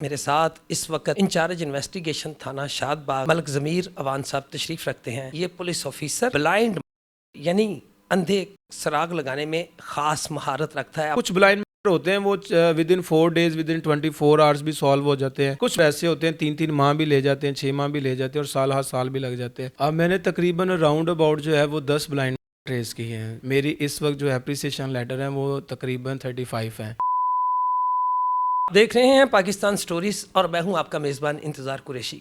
میرے ساتھ اس وقت انچارج انویسٹیگیشن تھانہ شاد باغ ملک ضمیر اوان صاحب تشریف رکھتے ہیں۔ یہ پولیس آفیسر بلائنڈ یعنی اندھے سراغ لگانے میں خاص مہارت رکھتا ہے۔ کچھ بلائنڈ ہوتے ہیں وہ with in 4 days with in 24 hours بھی سالو ہو جاتے ہیں، کچھ ایسے ہوتے ہیں 3 ماہ بھی لے جاتے ہیں، 6 ماہ بھی لے جاتے ہیں اور سال ہر سال بھی لگ جاتے ہیں۔ اب میں نے تقریباً راؤنڈ اباؤٹ جو ہے وہ 10 بلائنڈ ٹریس کی ہیں۔ میری اس وقت جو اپریسیشن لیٹر ہیں وہ تقریباً 35 ہیں۔ دیکھ رہے ہیں پاکستان سٹوریز اور میں ہوں آپ کا میزبان انتظار قریشی۔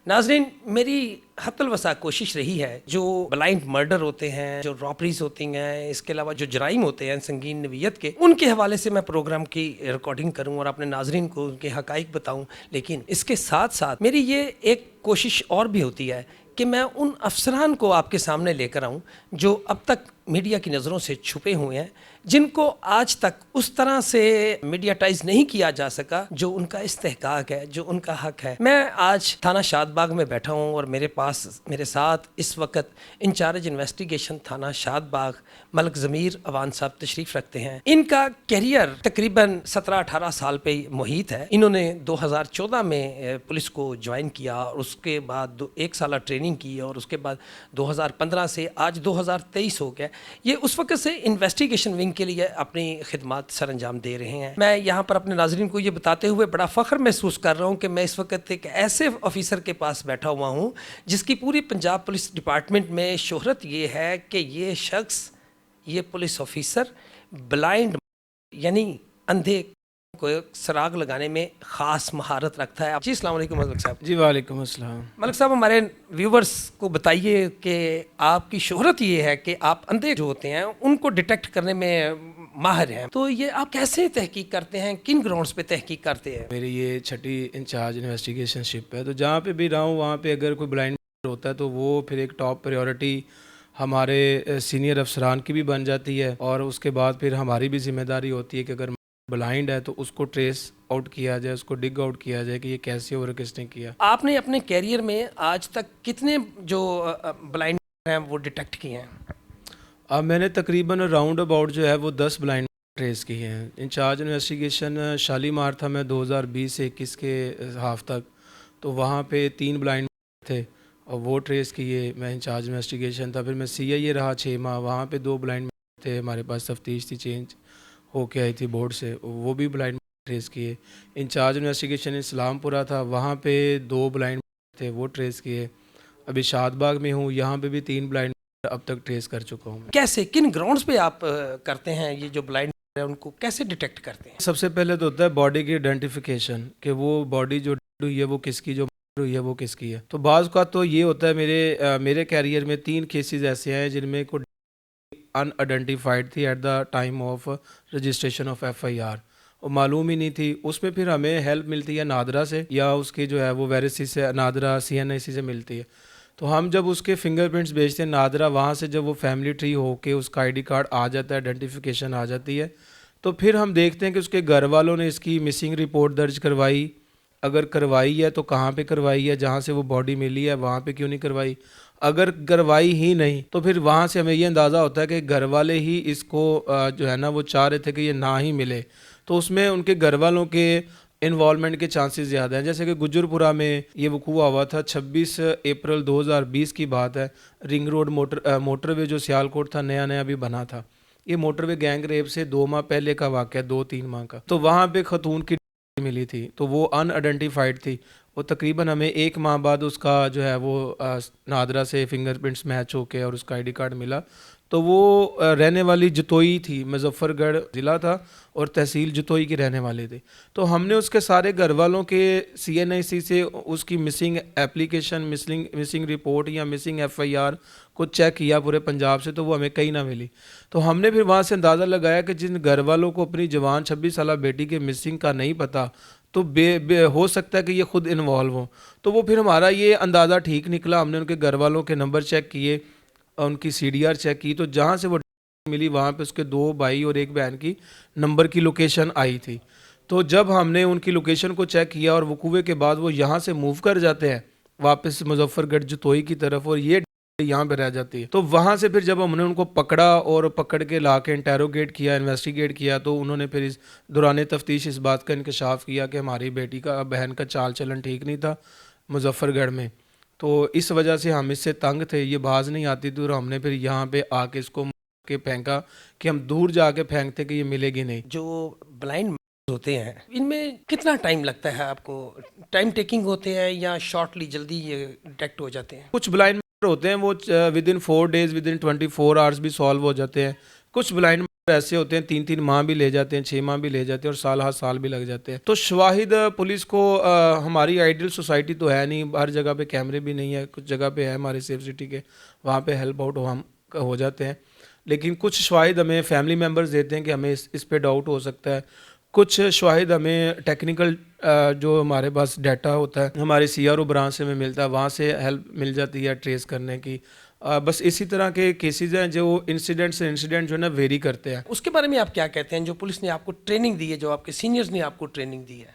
ناظرین، میری حتی الوسع کوشش رہی ہے جو بلائنڈ مرڈر ہوتے ہیں، جو رابریز ہوتی ہیں، اس کے علاوہ جو جرائم ہوتے ہیں سنگین نوعیت کے، ان کے حوالے سے میں پروگرام کی ریکارڈنگ کروں اور اپنے ناظرین کو ان کے حقائق بتاؤں، لیکن اس کے ساتھ ساتھ میری یہ ایک کوشش اور بھی ہوتی ہے کہ میں ان افسران کو آپ کے سامنے لے کر آؤں جو اب تک میڈیا کی نظروں سے چھپے ہوئے ہیں، جن کو آج تک اس طرح سے میڈیاٹائز نہیں کیا جا سکا جو ان کا استحقاق ہے، جو ان کا حق ہے۔ میں آج تھانہ شاد باغ میں بیٹھا ہوں اور میرے ساتھ اس وقت انچارج انویسٹیگیشن تھانہ شاد باغ ملک ضمیر اوان صاحب تشریف رکھتے ہیں۔ ان کا کیریئر تقریباً 17-18 سال پہ محیط ہے۔ انہوں نے 2014 میں پولیس کو جوائن کیا اور اس کے بعد 1 سالہ ٹریننگ کی اور اس کے بعد 2015 سے آج 2023 ہو گیا، یہ اس وقت سے انویسٹیگیشن ونگ کے لیے اپنی خدمات سر انجام دے رہے ہیں۔ میں یہاں پر اپنے ناظرین کو یہ بتاتے ہوئے بڑا فخر محسوس کر رہا ہوں کہ میں اس وقت ایک ایسے آفیسر کے پاس بیٹھا ہوا ہوں جس کی پوری پنجاب پولیس ڈپارٹمنٹ میں شہرت یہ ہے کہ یہ شخص، یہ پولیس آفیسر بلائنڈ یعنی اندھے کو سراغ لگانے میں خاص مہارت رکھتا ہے۔ جی السلام علیکم ملک صاحب۔ جی وعلیکم السلام۔ ملک صاحب، ہمارے ویورز کو بتائیے کہ آپ کی شہرت یہ ہے کہ آپ اندھے جو ہوتے ہیں ان کو ڈیٹیکٹ کرنے میں ماہر ہیں، تو یہ آپ کیسے تحقیق کرتے ہیں، کن گراؤنڈز پہ تحقیق کرتے ہیں؟ میری یہ 6ٹھی انچارج انویسٹیگیشن شپ ہے، تو جہاں پہ بھی رہا ہوں وہاں پہ اگر کوئی بلائنڈ ہوتا ہے تو وہ پھر ایک ٹاپ پریورٹی ہمارے سینئر افسران کی بھی بن جاتی ہے، اور اس کے بعد پھر ہماری بھی ذمہ داری ہوتی ہے کہ اگر بلائنڈ ہے تو اس کو ٹریس آؤٹ کیا جائے، اس کو ڈگ آؤٹ کیا جائے کہ یہ کیسے اور کس نے کیا۔ آپ نے اپنے کیریئر میں آج تک کتنے جو بلائنڈ ہیں وہ ڈیٹیکٹ کیے ہیں؟ اب میں نے تقریباً راؤنڈ اباؤٹ جو ہے وہ 10 بلائنڈ ٹریس کی ہیں۔ انچارج انویسٹیگیشن شالیمار تھا میں 2020 سے 21 کے ہاف تک، تو وہاں پہ 3 بلائنڈ تھے اور وہ ٹریس کیے۔ میں انچارج انویسٹیگیشن تھا، پھر میں CIA رہا 6 ماہ، وہاں پہ 2 بلائنڈ تھے، ہمارے پاس تفتیش تھی چینج ہو کے آئی تھی بورڈ سے، وہ بھی بلائنڈ ٹریس کیے۔ انچارج انویسٹیگیشن اسلام پورہ تھا، وہاں پہ 2 بلائنڈ تھے، وہ ٹریس کیے۔ ابھی شاد باغ میں ہوں، یہاں پہ بھی 3 بلائنڈ اب تک ٹریس کر چکا ہوں۔ کیسے، کن گراؤنڈز پہ آپ کرتے ہیں یہ جو بلائنڈ ہیں ان کو کیسے ڈیٹیکٹ کرتے ہیں؟ سب سے پہلے تو ہوتا ہے باڈی کی آئیڈینٹیفیکیشن کہ وہ باڈی جو ہوئی ہے وہ کس کی، جو ہوئی ہے وہ کس کی ہے۔ تو بعض کا تو یہ ہوتا ہے، میرے کیریئر میں 3 کیسز ایسے ہیں جن میں کوئی ان آئیڈینٹیفائڈ تھی at the time of registration of FIR، اور معلوم ہی نہیں تھی۔ اس میں پھر ہمیں ہیلپ ملتی ہے نادرا سے، یا اس کی جو ہے وہ ویریسی سے، نادرا CNIC سے ملتی ہے۔ تو ہم جب اس کے فنگر پرنٹس بھیجتے ہیں نادرا، وہاں سے جب وہ فیملی ٹری ہو کے اس کا ID کارڈ آ جاتا ہے، آئیڈینٹیفیکیشن آ جاتی ہے، تو پھر ہم دیکھتے ہیں کہ اس کے گھر والوں نے اس کی مسنگ رپورٹ درج کروائی، اگر کروائی ہے تو کہاں پہ کروائی ہے، جہاں سے وہ باڈی ملی ہے وہاں پہ کیوں نہیں کروائی، اگر کروائی ہی نہیں تو پھر وہاں سے ہمیں یہ اندازہ ہوتا ہے کہ گھر والے ہی اس کو جو ہے نا وہ چاہ رہے تھے کہ یہ نہ ہی ملے، تو اس میں ان کے گھر والوں کے انوالومنٹ کے چانسز زیادہ ہیں۔ جیسے کہ گجرپورہ میں یہ وقوع ہوا تھا، 26 اپریل 2020 کی بات ہے، رنگ روڈ موٹر وے جو سیالکوٹ تھا، نیا نیا بھی بنا تھا، یہ موٹر وے گینگ ریپ سے 2 ماہ پہلے کا واقعہ، 2-3 ماہ کا، تو وہاں پہ خاتون کی ملی تھی، تو وہ ان آئیڈینٹیفائڈ تھی، وہ تقریباً ہمیں 1 ماہ بعد اس کا جو ہے وہ نادرا سے فنگر پرنٹس میچ ہو کے اور اس کا ID کارڈ ملا، تو وہ رہنے والی جتوئی تھی، مظفر گڑھ ضلع تھا اور تحصیل جتوئی کی رہنے والے تھے۔ تو ہم نے اس کے سارے گھر والوں کے CNIC سے اس کی مسنگ ایپلیکیشن، مسنگ رپورٹ یا مسنگ FIR کو چیک کیا پورے پنجاب سے، تو وہ ہمیں کہیں نہ ملی۔ تو ہم نے پھر وہاں سے اندازہ لگایا کہ جن گھر والوں کو اپنی جوان 26 سالہ بیٹی کے مسنگ کا نہیں پتہ، تو ہو سکتا ہے کہ یہ خود انوالو ہوں، تو وہ پھر ہمارا یہ اندازہ ٹھیک نکلا۔ ہم نے ان کے گھر والوں کے نمبر چیک کیے، ان کی CDR چیک کی، تو جہاں سے وہ ملی وہاں پہ اس کے 2 بھائی اور 1 بہن کی نمبر کی لوکیشن آئی تھی۔ تو جب ہم نے ان کی لوکیشن کو چیک کیا اور وقوعے کے بعد وہ یہاں سے موو کر جاتے ہیں واپس مظفر گڑھ جتوئی کی طرف، اور یہ یہاں پہ رہ جاتی ہے. تو وہاں سے پھر جب ہم نے ان کو پکڑا اور پکڑ کے لا کے انٹیروگیٹ کیا, انویسٹیگیٹ کیا, تو انہوں نے پھر اس دوران تفتیش اس بات کا انکشاف کیا کہ ہماری بیٹی کا بہن کا چال چلن ٹھیک نہیں تھا مظفر گڑھ میں. تو اس وجہ سے ہم اس سے تنگ تھے, یہ باز نہیں آتی تھی, اور ہم نے پھر یہاں پہ آ کے اس کو کے پھینکا کہ ہم دور جا کے پھینکتے کہ یہ ملے گی نہیں. جو بلائنڈ ہوتے ہیں ان میں کتنا ٹائم لگتا ہے آپ کو؟ ٹائم ٹیکنگ ہوتے ہیں یا شارٹلی جلدی یہ ڈیٹیکٹ ہو جاتے ہیں؟ کچھ بلائنڈ ہوتے ہیں وہ with in 4 days with in 24 hours بھی سالو ہو جاتے ہیں. کچھ بلائنڈ ایسے ہوتے ہیں 3 ماہ بھی لے جاتے ہیں, 6 ماہ بھی لے جاتے ہیں, اور سال ہر سال بھی لگ جاتے ہیں. تو شواہد پولیس کو ہماری آئیڈیل سوسائٹی تو ہے نہیں, ہر جگہ پہ کیمرے بھی نہیں ہے, کچھ جگہ پہ ہے ہمارے سیف سٹی کے, وہاں پہ ہیلپ آؤٹ ہم ہو جاتے ہیں. لیکن کچھ شواہد ہمیں فیملی ممبرز دیتے ہیں کہ ہمیں اس پہ ڈاؤٹ ہو سکتا ہے. کچھ شواہد ہمیں ٹیکنیکل جو ہمارے پاس ڈیٹا ہوتا ہے ہمارے سی آر او برانچ سے ہمیں ملتا ہے, وہاں سے ہیلپ مل جاتی ہے ٹریس کرنے کی. بس اسی طرح کے کیسز ہیں جو انسیڈنٹ سے انسیڈنٹ جو ہے نا ویری کرتے ہیں. اس کے بارے میں آپ کیا کہتے ہیں جو پولیس نے آپ کو ٹریننگ دی ہے, جو آپ کے سینئرز نے آپ کو ٹریننگ دی ہے؟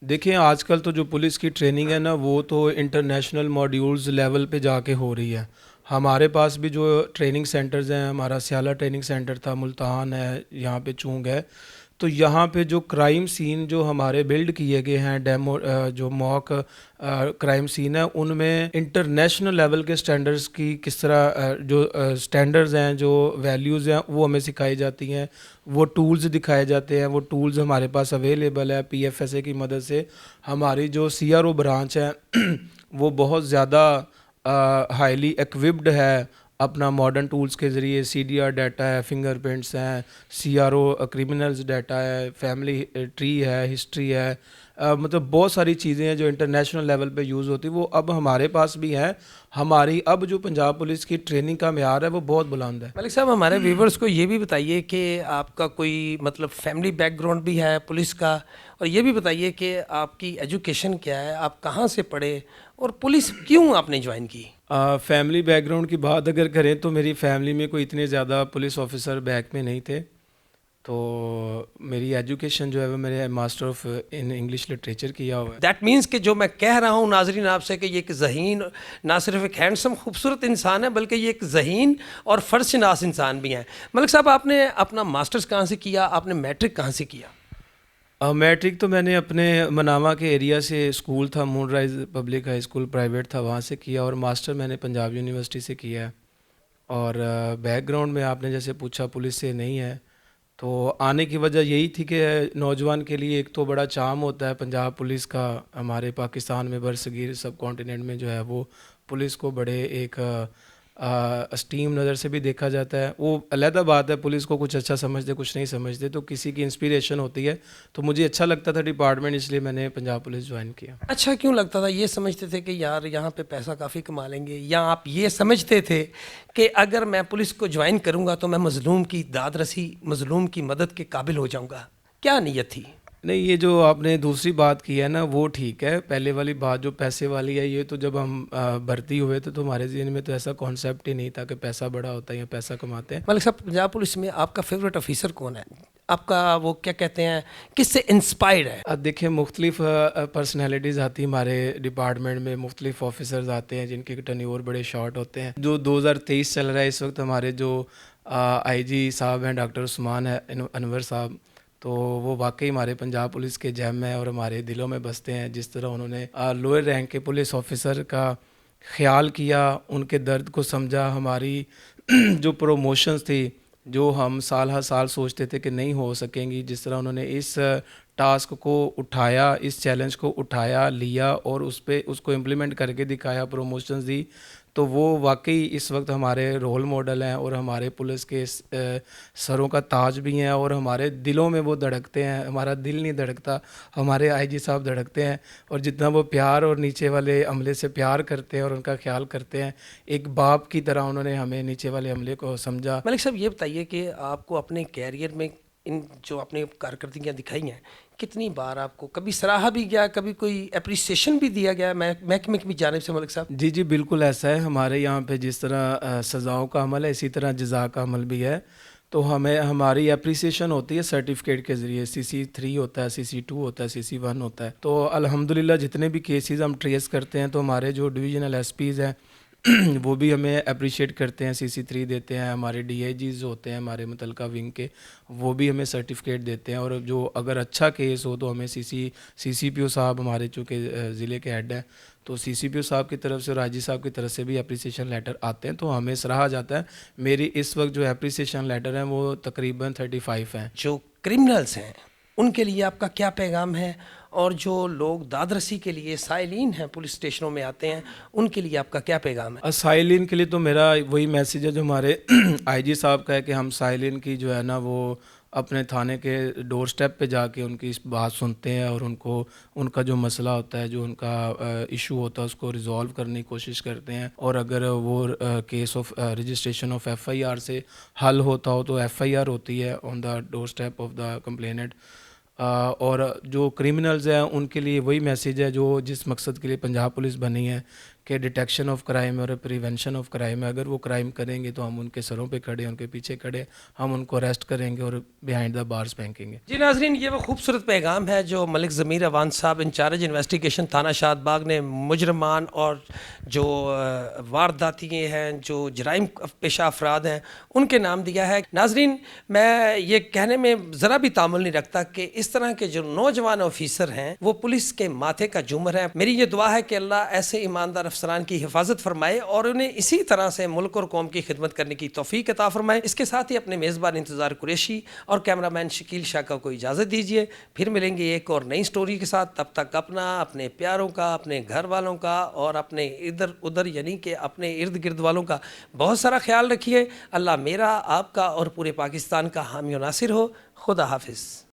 دیکھیں آج کل تو جو پولیس کی ٹریننگ ہے نا وہ تو انٹرنیشنل ماڈیولز لیول پہ جا کے ہو رہی ہے. ہمارے پاس بھی جو ٹریننگ سینٹرز ہیں, ہمارا سیالہ ٹریننگ سینٹر تھا, ملتان ہے, یہاں پہ چونگ ہے, تو یہاں پہ جو کرائم سین جو ہمارے بلڈ کیے گئے ہیں ڈیمو جو موک کرائم سین ہے, ان میں انٹرنیشنل لیول کے سٹینڈرز کی کس طرح جو سٹینڈرز ہیں, جو ویلیوز ہیں, وہ ہمیں سکھائی جاتی ہیں, وہ ٹولز دکھائے جاتے ہیں. وہ ٹولز ہمارے پاس اویلیبل ہے. پی ایف ایس اے کی مدد سے ہماری جو سی آر او برانچ ہے وہ بہت زیادہ ہائیلی ایکوپڈ ہے اپنا ماڈرن ٹولز کے ذریعے. سی ڈی آر ڈیٹا ہے, فنگر پرنٹس ہیں, C R O criminals data ہے, فیملی ٹری ہے, ہسٹری ہے, مطلب بہت ساری چیزیں ہیں جو انٹرنیشنل لیول پہ یوز ہوتی, وہ اب ہمارے پاس بھی ہیں. ہماری اب جو پنجاب پولیس کی ٹریننگ کا معیار ہے وہ بہت بلند ہے. ملک صاحب, ہمارے ویورز کو یہ بھی بتائیے کہ آپ کا کوئی مطلب فیملی بیک گراؤنڈ بھی ہے پولیس کا, اور یہ بھی بتائیے کہ آپ کی ایجوکیشن کیا ہے, آپ کہاں سے پڑھے, اور پولیس کیوں آپ نے جوائن کی؟ فیملی بیک گراؤنڈ کی بات اگر کریں تو میری فیملی میں کوئی اتنے زیادہ پولیس آفیسر بیک میں نہیں تھے. تو میری ایجوکیشن جو ہے وہ میرے master of in English literature کیا ہوا ہے. دیٹ مینس کہ جو میں کہہ رہا ہوں ناظرین آپ سے کہ یہ ایک ذہین, نہ صرف ایک ہینڈسم خوبصورت انسان ہے بلکہ یہ ایک ذہین اور فرض شناس انسان بھی ہیں. ملک صاحب, آپ نے اپنا ماسٹرز کہاں سے کیا, آپ نے میٹرک کہاں سے کیا؟ میٹرک تو میں نے اپنے مناوا کے ایریا سے اسکول تھا, Moonrise public high school private تھا, وہاں سے کیا, اور ماسٹر میں نے پنجاب یونیورسٹی سے کیا ہے. اور بیک گراؤنڈ میں آپ نے جیسے پوچھا پولیس سے نہیں ہے, تو آنے کی وجہ یہی تھی کہ نوجوان کے لیے ایک تو بڑا چام ہوتا ہے پنجاب پولیس کا. ہمارے پاکستان میں برصغیر سب کانٹیننٹ میں جو ہے وہ پولیس کو بڑے ایک اسٹیم نظر سے بھی دیکھا جاتا ہے. وہ علیحدہ بات ہے, پولیس کو کچھ اچھا سمجھتے کچھ نہیں سمجھتے, تو کسی کی انسپیریشن ہوتی ہے. تو مجھے اچھا لگتا تھا ڈپارٹمنٹ, اس لیے میں نے پنجاب پولیس جوائن کیا. اچھا کیوں لگتا تھا؟ یہ سمجھتے تھے کہ یار یہاں پہ پیسہ کافی کما لیں گے, یا آپ یہ سمجھتے تھے کہ اگر میں پولیس کو جوائن کروں گا تو میں مظلوم کی داد رسی, مظلوم کی مدد کے قابل ہو جاؤں گا؟ کیا نیت تھی؟ نہیں, یہ جو آپ نے دوسری بات کی ہے نا وہ ٹھیک ہے. پہلے والی بات جو پیسے والی ہے, یہ تو جب ہم بھرتی ہوئے تو ہمارے ذہن میں تو ایسا کانسیپٹ ہی نہیں تھا کہ پیسہ بڑا ہوتا ہے یا پیسہ کماتے ہیں. ملک صاحب, پنجاب پولیس میں آپ کا فیوریٹ آفیسر کون ہے؟ آپ کا وہ کیا کہتے ہیں, کس سے انسپائرڈ ہے؟ اب دیکھیں مختلف پرسنالٹیز آتی ہیں ہمارے ڈپارٹمنٹ میں, مختلف آفیسرز آتے ہیں جن کے ٹرنیور بڑے شارٹ ہوتے ہیں. جو 2023 چل رہا ہے اس وقت, ہمارے جو آئی جی صاحب ہیں ڈاکٹر عثمان انور صاحب, تو وہ واقعی ہمارے پنجاب پولیس کے جیم ہیں اور ہمارے دلوں میں بستے ہیں. جس طرح انہوں نے لوئر رینک کے پولیس آفیسر کا خیال کیا, ان کے درد کو سمجھا, ہماری جو پروموشنز تھی جو ہم سال ہر سال سوچتے تھے کہ نہیں ہو سکیں گی, جس طرح انہوں نے اس ٹاسک کو اٹھایا, اس چیلنج کو اٹھایا, لیا اور اس کو امپلیمنٹ کر کے دکھایا, پروموشنز دی, تو وہ واقعی اس وقت ہمارے رول ماڈل ہیں اور ہمارے پولیس کے سروں کا تاج بھی ہیں, اور ہمارے دلوں میں وہ دھڑکتے ہیں. ہمارا دل نہیں دھڑکتا, ہمارے آئی جی صاحب دھڑکتے ہیں, اور جتنا وہ پیار اور نیچے والے عملے سے پیار کرتے ہیں اور ان کا خیال کرتے ہیں, ایک باپ کی طرح انہوں نے ہمیں نیچے والے عملے کو سمجھا. ملک صاحب, یہ بتائیے کہ آپ کو اپنے کیریئر میں ان جو آپ نے کارکردگیاں دکھائی ہیں, کتنی بار آپ کو کبھی سراہا بھی گیا, کبھی کوئی اپریسیشن بھی دیا گیا محکمے کی جانب سے؟ ملک صاحب جی بالکل ایسا ہے. ہمارے یہاں پہ جس طرح سزاؤں کا عمل ہے اسی طرح جزا کا عمل بھی ہے. تو ہماری اپریسیشن ہوتی ہے سرٹیفکیٹ کے ذریعے. CC3 ہوتا ہے, CC2 ہوتا ہے, CC1 ہوتا ہے. تو الحمدللہ جتنے بھی کیسز ہم ٹریس کرتے ہیں تو ہمارے جو ڈویژنل ایس پیز ہیں وہ بھی ہمیں اپریشیٹ کرتے ہیں, CC3 دیتے ہیں. ہمارے DIGs ہوتے ہیں ہمارے متعلقہ ونگ کے, وہ بھی ہمیں سرٹیفکیٹ دیتے ہیں. اور جو اگر اچھا کیس ہو تو ہمیں CCPO صاحب ہمارے چونکہ ضلع کے ہیڈ ہیں, تو CCPO صاحب کی طرف سے اور IG صاحب کی طرف سے بھی اپریسیشن لیٹر آتے ہیں, تو ہمیں سراہا جاتا ہے. میری اس وقت جو اپریسیشن لیٹر ہیں وہ تقریباً 35 ہیں. جو کرمنلز ہیں ان کے لیے آپ کا کیا پیغام ہے, اور جو لوگ داد رسی کے لیے سائلین ہیں پولیس اسٹیشنوں میں آتے ہیں ان کے لیے آپ کا کیا پیغام ہے؟ سائلین کے لیے تو میرا وہی میسیج ہے جو ہمارے IG صاحب کا ہے, کہ ہم سائلین کی جو ہے نا وہ اپنے تھانے کے ڈور سٹیپ پہ جا کے ان کی بات سنتے ہیں, اور ان کا جو مسئلہ ہوتا ہے, جو ان کا ایشو ہوتا ہے, اس کو ریزالو کرنے کی کوشش کرتے ہیں. اور اگر وہ case of registration of FIR سے حل ہوتا ہو تو FIR ہوتی ہے آن دا ڈور سٹیپ آف دا کمپلیننٹ. اور جو کرمنلز ہیں ان کے لیے وہی میسیج ہے جو جس مقصد کے لیے پنجاب پولیس بنی ہے, کہ ڈیٹیکشن آف کرائم اور پریونشن آف کرائم ہے. اگر وہ کرائم کریں گے تو ہم ان کے سروں پہ کھڑے, ان کے پیچھے کھڑے, ہم ان کو اریسٹ کریں گے اور بیہائنڈ دا بارز پھینکیں گے. جی ناظرین, یہ وہ خوبصورت پیغام ہے جو ملک ضمیر اوان صاحب انچارج انویسٹیگیشن تھانہ شاد باغ نے مجرمان اور جو وارداتی ہیں, جو جرائم پیشہ افراد ہیں, ان کے نام دیا ہے. ناظرین, میں یہ کہنے میں ذرا بھی تعامل نہیں رکھتا کہ اس طرح کے جو نوجوان آفیسر ہیں وہ پولیس کے ماتھے کا جومر ہیں. میری یہ دعا ہے کہ اللہ ایسے ایماندار افسران کی حفاظت فرمائے اور انہیں اسی طرح سے ملک اور قوم کی خدمت کرنے کی توفیق عطا فرمائے. اس کے ساتھ ہی اپنے میزبان انتظار قریشی اور کیمرہ مین شکیل شاہ کو اجازت دیجیے. پھر ملیں گے ایک اور نئی سٹوری کے ساتھ. تب تک اپنا, اپنے پیاروں کا, اپنے گھر والوں کا اور اپنے ادھر ادھر یعنی کہ اپنے ارد گرد والوں کا بہت سارا خیال رکھیے. اللہ میرا, آپ کا اور پورے پاکستان کا حامی و ناصر ہو. خدا حافظ.